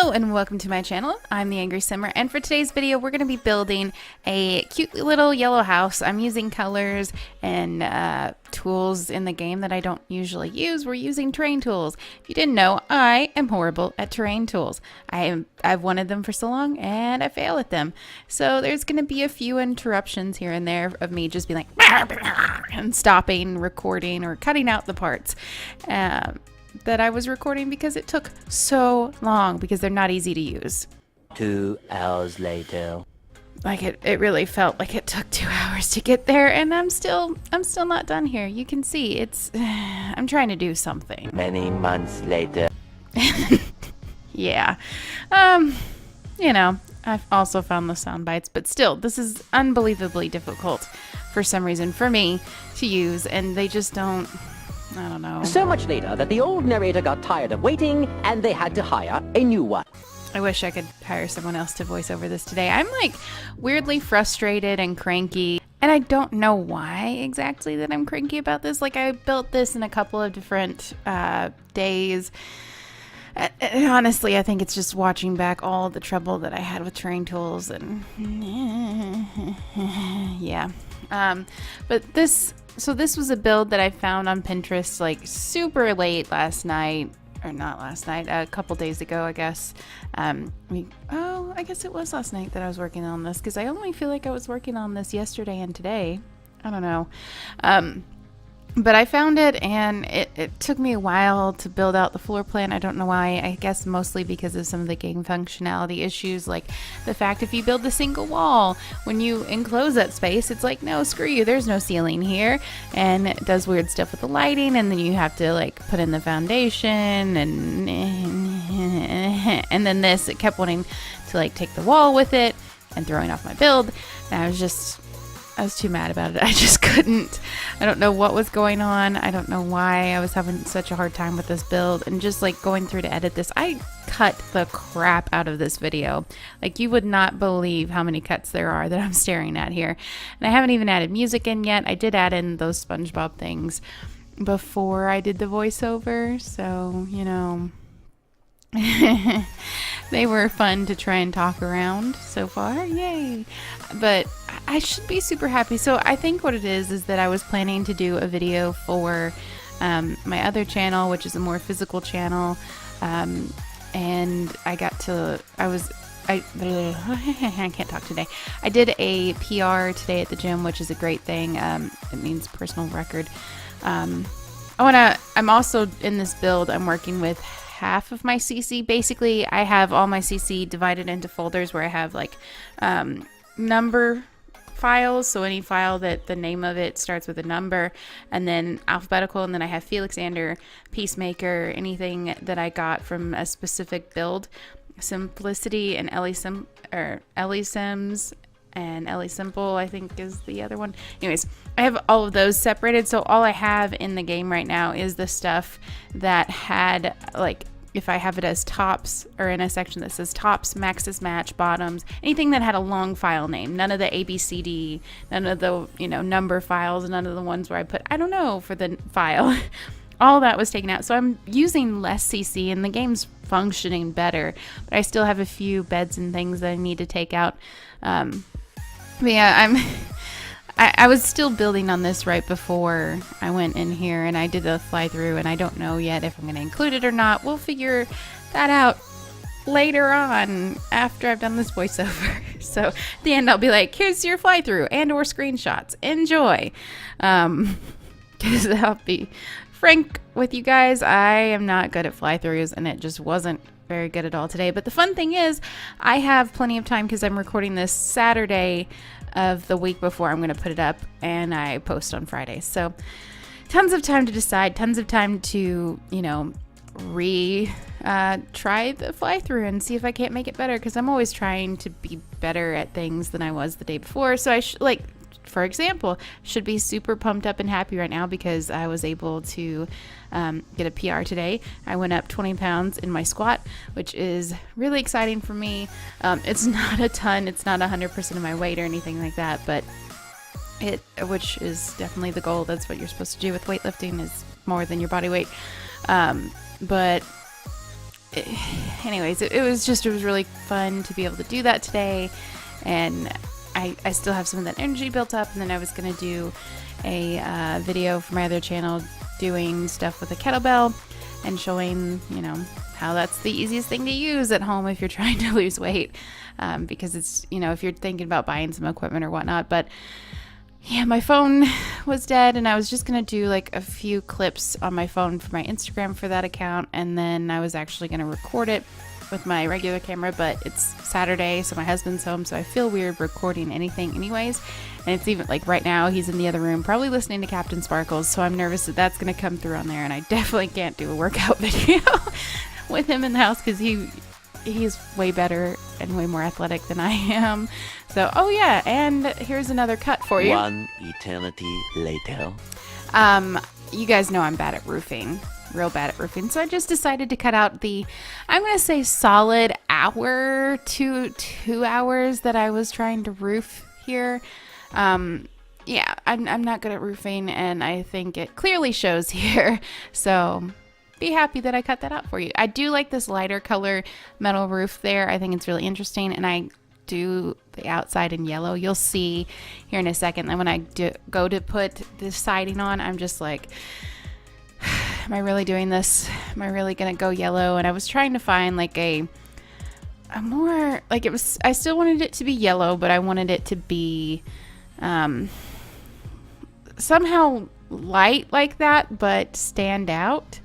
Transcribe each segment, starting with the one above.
Hello and welcome to my channel. I'm the Angry Simmer, and for today's video we're going to be building a cute little yellow house. I'm using colors and tools in the game that I don't usually use. We're using terrain tools. If you didn't know, I am horrible at terrain tools. I've wanted them for so long and I fail at them. So there's going to be a few interruptions here and there of me just being like and stopping recording or cutting out the parts that I was recording because it took so long because they're not easy to use. 2 hours later. Like it really felt like it took 2 hours to get there, and I'm still not done here. You can see it's I'm trying to do something. Many months later. Yeah. You know, I've also found the sound bites, but still, this is unbelievably difficult for some reason for me to use, and they just don't. I don't know. So much later that the old narrator got tired of waiting and they had to hire a new one. I wish I could hire someone else to voice over this today. I'm like weirdly frustrated and cranky, and I don't know why exactly that I'm cranky about this. Like, I built this in a couple of different days. And honestly, I think it's just watching back all the trouble that I had with terrain tools and yeah. But this was a build that I found on Pinterest like super late last night, or not last night, a couple days ago, I guess. I guess it was last night that I was working on this, because I only feel like I was working on this yesterday and today. I don't know. But I found it, and it took me a while to build out the floor plan. I don't know why. I guess mostly because of some of the game functionality issues, like the fact if you build a single wall, when you enclose that space, it's like, no, screw you, there's no ceiling here. And it does weird stuff with the lighting, and then you have to like put in the foundation, and then this, it kept wanting to like take the wall with it and throwing off my build. And I was too mad about it. I just couldn't. I don't know what was going on. I don't know why I was having such a hard time with this build, and just like going through to edit this, I cut the crap out of this video. Like, you would not believe how many cuts there are that I'm staring at here. And I haven't even added music in yet. I did add in those SpongeBob things before I did the voiceover, so you know. They were fun to try and talk around so far, yay. But I should be super happy. So I think what it is that I was planning to do a video for my other channel, which is a more physical channel, and I can't talk today. I did a PR today at the gym, which is a great thing. It means personal record. I'm also in this build, I'm working with half of my CC. Basically, I have all my CC divided into folders where I have like number files, so any file that the name of it starts with a number, and then alphabetical, and then I have Felixander, Peacemaker, anything that I got from a specific build, Simplicity, and Sims, and Ellie Simple, I think, is the other one. Anyways, I have all of those separated, so all I have in the game right now is the stuff that had, like, if I have it as tops, or in a section that says tops, maxes, match, bottoms, anything that had a long file name, none of the ABCD, none of the, you know, number files, none of the ones where I put, I don't know, for the file. All that was taken out, so I'm using less CC, and the game's functioning better, but I still have a few beds and things that I need to take out. But yeah, I was still building on this right before I went in here, and I did a fly through, and I don't know yet if I'm going to include it or not. We'll figure that out later on after I've done this voiceover. So at the end I'll be like, here's your fly through and or screenshots. Enjoy. Because I'll be frank with you guys, I am not good at fly throughs, and it just wasn't very good at all today. But the fun thing is I have plenty of time because I'm recording this Saturday of the week before I'm going to put it up, and I post on Friday, so tons of time to decide, tons of time to, you know, try the fly through and see if I can't make it better, because I'm always trying to be better at things than I was the day before. So I like, for example, should be super pumped up and happy right now because I was able to get a PR today. I went up 20 pounds in my squat, which is really exciting for me. It's not a ton, it's not 100% of my weight or anything like that, but which is definitely the goal. That's what you're supposed to do with weightlifting, is more than your body weight. But anyways, it was really fun to be able to do that today. And I still have some of that energy built up. And then I was going to do a video for my other channel doing stuff with a kettlebell and showing, you know, how that's the easiest thing to use at home if you're trying to lose weight. Because it's, you know, if you're thinking about buying some equipment or whatnot. But yeah, my phone was dead, and I was just going to do like a few clips on my phone for my Instagram for that account. And then I was actually going to record it with my regular camera, but it's Saturday, so my husband's home, so I feel weird recording anything anyways. And it's even like right now he's in the other room probably listening to Captain Sparkles, so I'm nervous that that's going to come through on there, and I definitely can't do a workout video with him in the house because he's way better and way more athletic than I am. So, oh yeah, and here's another cut for you. One eternity later. You guys know I'm bad at roofing. Real bad at roofing. So I just decided to cut out the, I'm going to say solid hour to 2 hours that I was trying to roof here. Yeah, I'm not good at roofing, and I think it clearly shows here. So be happy that I cut that out for you. I do like this lighter color metal roof there. I think it's really interesting, and I do the outside in yellow. You'll see here in a second. And when I go to put the siding on, I'm just like, am I really doing this? Am I really gonna go yellow? And I was trying to find like a more, like it was, I still wanted it to be yellow, but I wanted it to be somehow light like that, but stand out.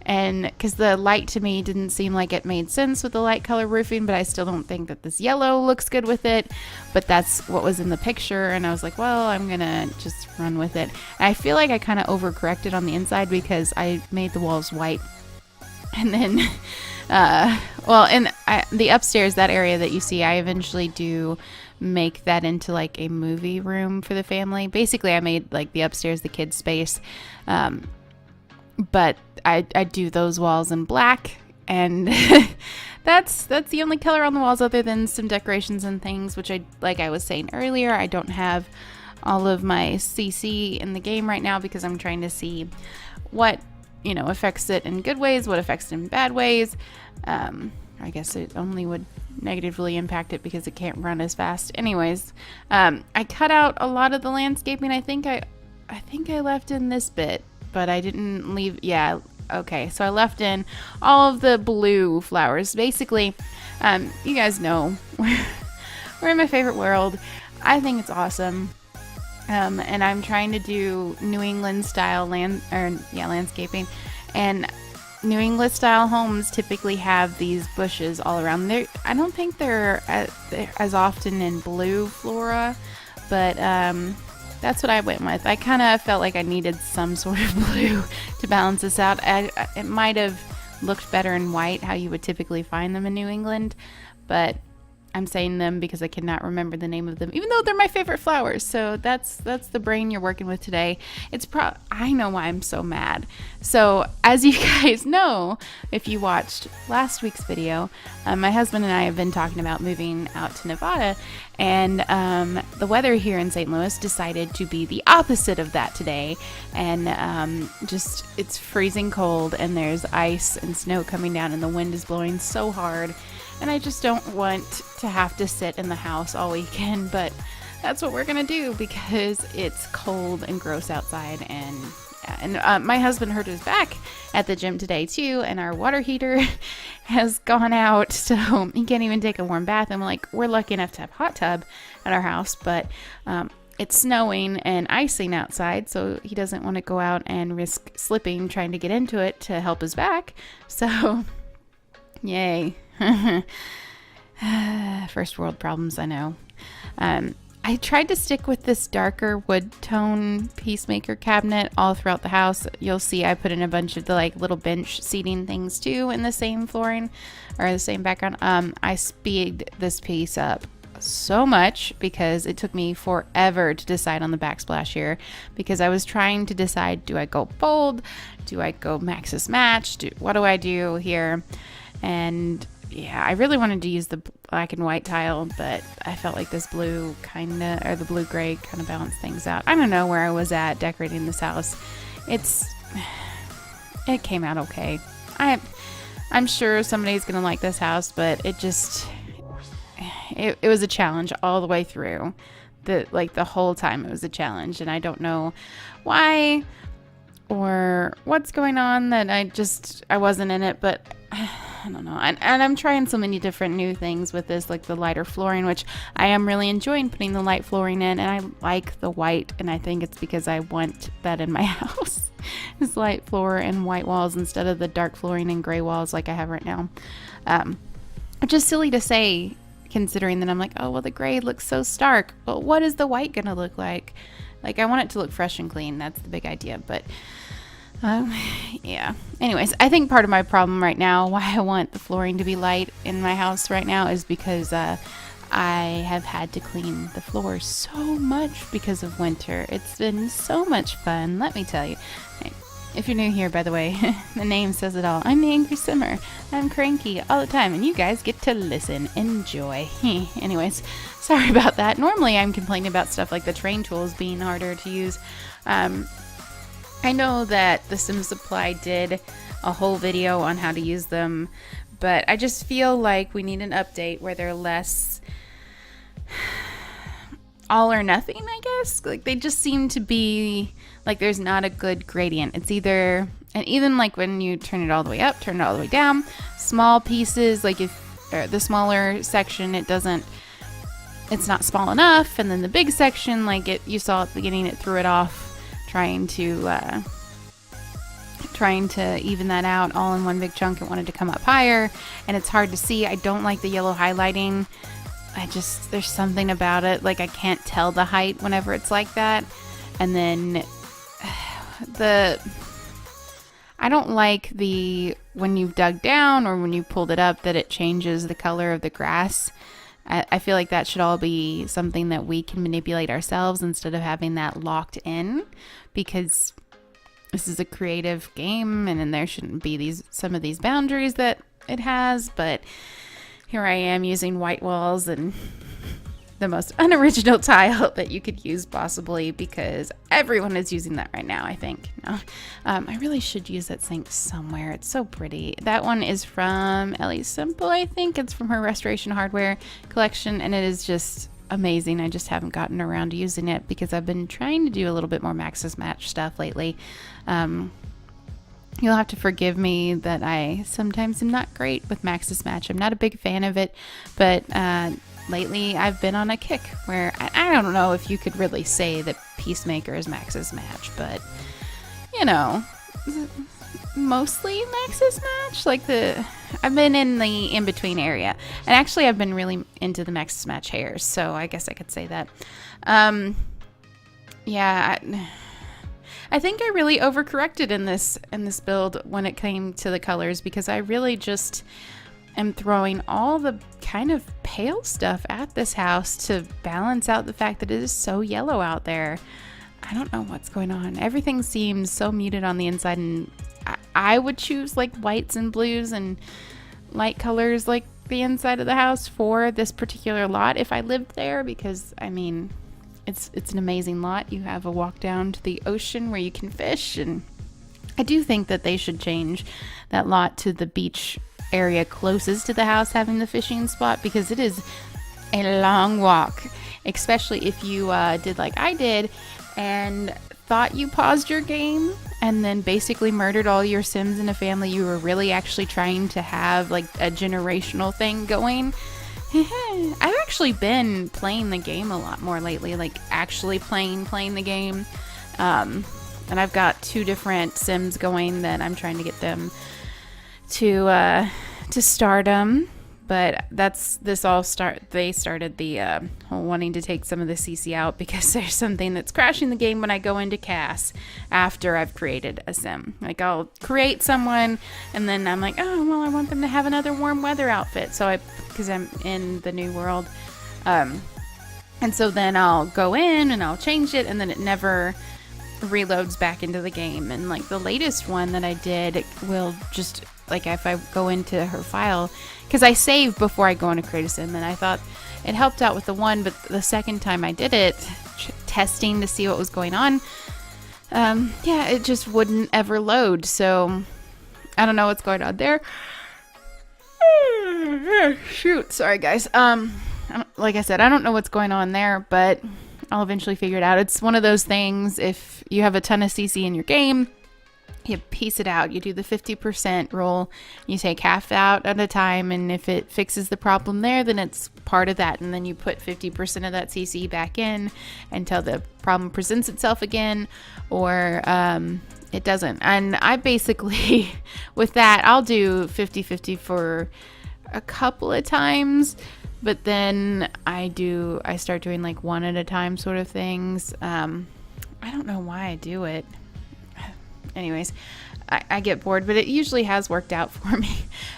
And because the light to me didn't seem like it made sense with the light color roofing, but I still don't think that this yellow looks good with it. But that's what was in the picture, and I was like, well, I'm gonna just run with it. And I feel like I kind of overcorrected on the inside because I made the walls white. And then, the upstairs, that area that you see, I eventually do make that into like a movie room for the family. Basically, I made like the upstairs the kids' space. But I do those walls in black, and that's the only color on the walls other than some decorations and things, which like I was saying earlier, I don't have all of my CC in the game right now because I'm trying to see what, you know, affects it in good ways, what affects it in bad ways. I guess it only would negatively impact it because it can't run as fast. Anyways, I cut out a lot of the landscaping. I think I left in this bit, but I didn't leave. Yeah, okay. So I left in all of the blue flowers. Basically, you guys know we're in my favorite world. I think it's awesome. And I'm trying to do New England style landscaping. And New England style homes typically have these bushes all around. I don't think they're as often in blue flora, but that's what I went with. I kind of felt like I needed some sort of blue to balance this out. It might have looked better in white, how you would typically find them in New England, but I'm saying them because I cannot remember the name of them, even though they're my favorite flowers. So that's the brain you're working with today. I know why I'm so mad. So as you guys know, if you watched last week's video, my husband and I have been talking about moving out to Nevada, and the weather here in St. Louis decided to be the opposite of that today. And it's freezing cold, and there's ice and snow coming down, and the wind is blowing so hard. And I just don't want to have to sit in the house all weekend, but that's what we're gonna do because it's cold and gross outside. And my husband hurt his back at the gym today too, and our water heater has gone out, so he can't even take a warm bath. I'm like, we're lucky enough to have a hot tub at our house, but it's snowing and icing outside, so he doesn't want to go out and risk slipping trying to get into it to help his back. So yay. First world problems, I know. I tried to stick with this darker wood tone Peacemaker cabinet all throughout the house. You'll see I put in a bunch of the like little bench seating things too in the same flooring or the same background. I speed this piece up so much because it took me forever to decide on the backsplash here, because I was trying to decide, do I go bold? Do I go Maxis Match? What do I do here? And yeah, I really wanted to use the black and white tile, but I felt like this blue the blue gray kind of balanced things out. I don't know where I was at decorating this house. It came out okay. I'm sure somebody's gonna like this house, but it just it was a challenge all the way through. The whole time it was a challenge, and I don't know why or what's going on that I wasn't in it, but I don't know. And I'm trying so many different new things with this, like the lighter flooring, which I am really enjoying putting the light flooring in, and I like the white, and I think it's because I want that in my house. It's light floor and white walls instead of the dark flooring and gray walls like I have right now. Which is silly to say, considering that I'm like, oh, well, the gray looks so stark. Well, what is the white gonna look like? Like, I want it to look fresh and clean. That's the big idea. But yeah. Anyways, I think part of my problem right now, why I want the flooring to be light in my house right now, is because I have had to clean the floors so much because of winter. It's been so much fun, let me tell you. If you're new here, by the way, the name says it all. I'm the Angry Simmer. I'm cranky all the time, and you guys get to listen. Enjoy. Anyways, sorry about that. Normally, I'm complaining about stuff like the terrain tools being harder to use. I know that the Sim Supply did a whole video on how to use them, but I just feel like we need an update where they're less all or nothing, I guess. Like, they just seem to be like there's not a good gradient. It's either, and even like when you turn it all the way up, turn it all the way down, small pieces, like if the smaller section, it's not small enough, and then the big section, like you saw at the beginning, it threw it off trying to even that out all in one big chunk. It wanted to come up higher, and it's hard to see. I don't like the yellow highlighting. There's something about it, like I can't tell the height whenever it's like that. And then I don't like when you've dug down or when you pulled it up that it changes the color of the grass. I feel like that should all be something that we can manipulate ourselves instead of having that locked in, because this is a creative game and then there shouldn't be some of these boundaries that it has. But here I am using white walls and the most unoriginal tile that you could use possibly, because everyone is using that right now, I think. No, I really should use that sink somewhere. It's so pretty. That one is from Ellie Simple, I think. It's from her Restoration Hardware collection, and it is just amazing. I just haven't gotten around to using it because I've been trying to do a little bit more Maxis Match stuff lately. You'll have to forgive me that I sometimes am not great with Maxis Match. I'm not a big fan of it, but lately I've been on a kick where I don't know if you could really say that Peacemaker is Maxis Match, but you know, mostly Maxis Match. Like I've been in the in-between area, and actually I've been really into the Maxis Match hairs, so I guess I could say that. Yeah, I think I really overcorrected in this build when it came to the colors, because I really just am throwing all the kind of pale stuff at this house to balance out the fact that it is so yellow out there. I don't know what's going on. Everything seems so muted on the inside, and I would choose like whites and blues and light colors like the inside of the house for this particular lot if I lived there, because I mean, it's an amazing lot. You have a walk down to the ocean where you can fish, and I do think that they should change that lot to the beach area closest to the house having the fishing spot, because it is a long walk, especially if you did like I did and thought you paused your game and then basically murdered all your Sims in a family you were really actually trying to have like a generational thing going. I've actually been playing the game a lot more lately, like actually playing the game, and I've got 2 different Sims going that I'm trying to get them to stardom, but they started the whole wanting to take some of the CC out because there's something that's crashing the game when I go into CAS after I've created a Sim. Like I'll create someone and then I'm like, oh well, I want them to have another warm weather outfit, because I'm in the new world, and so then I'll go in and I'll change it, and then it never reloads back into the game. And like the latest one that I did will just, like if I go into her file, because I save before I go into create a Sim, and I thought it helped out with the one, but the second time I did it, testing to see what was going on, yeah, it just wouldn't ever load. So I don't know what's going on there. Shoot, sorry guys. Like I said, I don't know what's going on there, but I'll eventually figure it out. It's one of those things, if you have a ton of CC in your game, you piece it out. You do the 50% rule. You take half out at a time, and if it fixes the problem there, then it's part of that. And then you put 50% of that CC back in until the problem presents itself again, or it doesn't. And I basically, with that, I'll do 50-50 for a couple of times, but then I start doing like one at a time sort of things. I don't know why I do it. Anyways, I get bored, but it usually has worked out for me.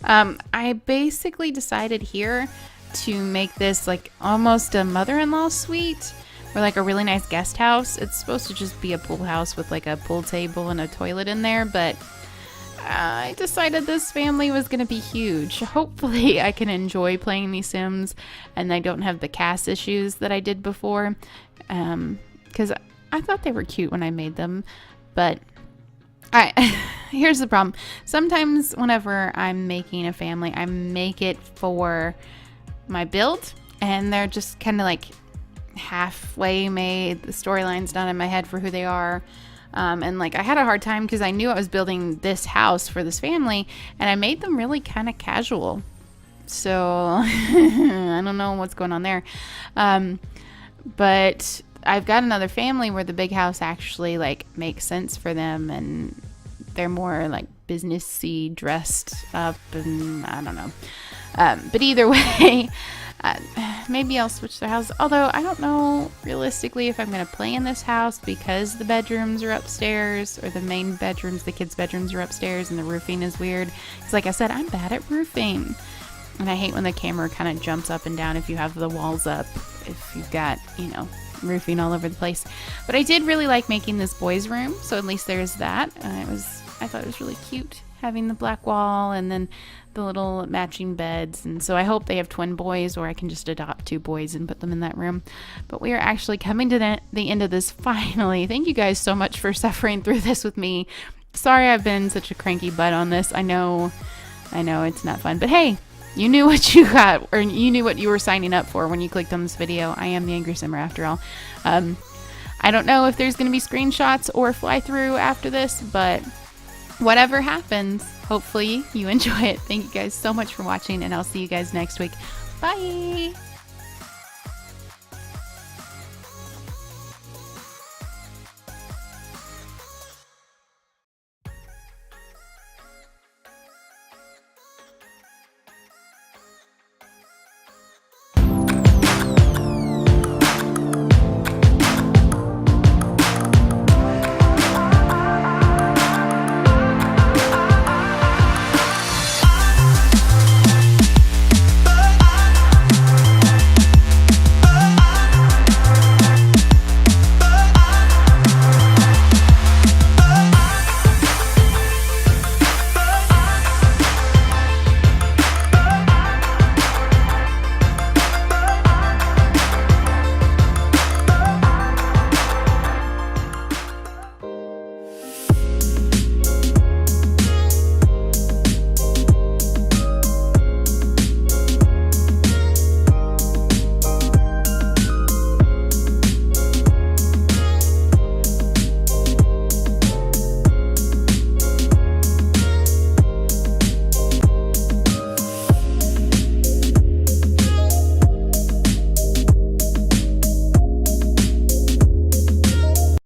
I basically decided here to make this like almost a mother-in-law suite, or like a really nice guest house. It's supposed to just be a pool house with like a pool table and a toilet in there, but I decided this family was going to be huge. Hopefully I can enjoy playing these Sims and I don't have the cast issues that I did before, because I thought they were cute when I made them, but here's the problem. Sometimes whenever I'm making a family, I make it for my build, and they're just kind of like halfway made. The storyline's done in my head for who they are. And like I had a hard time because I knew I was building this house for this family, and I made them really kind of casual. So I don't know what's going on there. But I've got another family where the big house actually like makes sense for them, and they're more like businessy dressed up, and I don't know. But either way, maybe I'll switch their house. Although I don't know realistically if I'm going to play in this house because the bedrooms are upstairs, or the main bedrooms, the kids' bedrooms are upstairs, and the roofing is weird. Because like I said, I'm bad at roofing. And I hate when the camera kind of jumps up and down if you have the walls up, if you've got, you know, roofing all over the place. But I did really like making this boys' room, so at least there's that. I thought it was really cute having the black wall and then the little matching beds, and so I hope they have twin boys, or I can just adopt 2 boys and put them in that room. But we are actually coming to the end of this finally. Thank you guys so much for suffering through this with me. Sorry I've been such a cranky butt on this. I know it's not fun, but hey, you knew what you got, or you knew what you were signing up for when you clicked on this video. I am the Angry Simmer after all. I don't know if there's going to be screenshots or fly through after this, but whatever happens, hopefully you enjoy it. Thank you guys so much for watching, and I'll see you guys next week. Bye!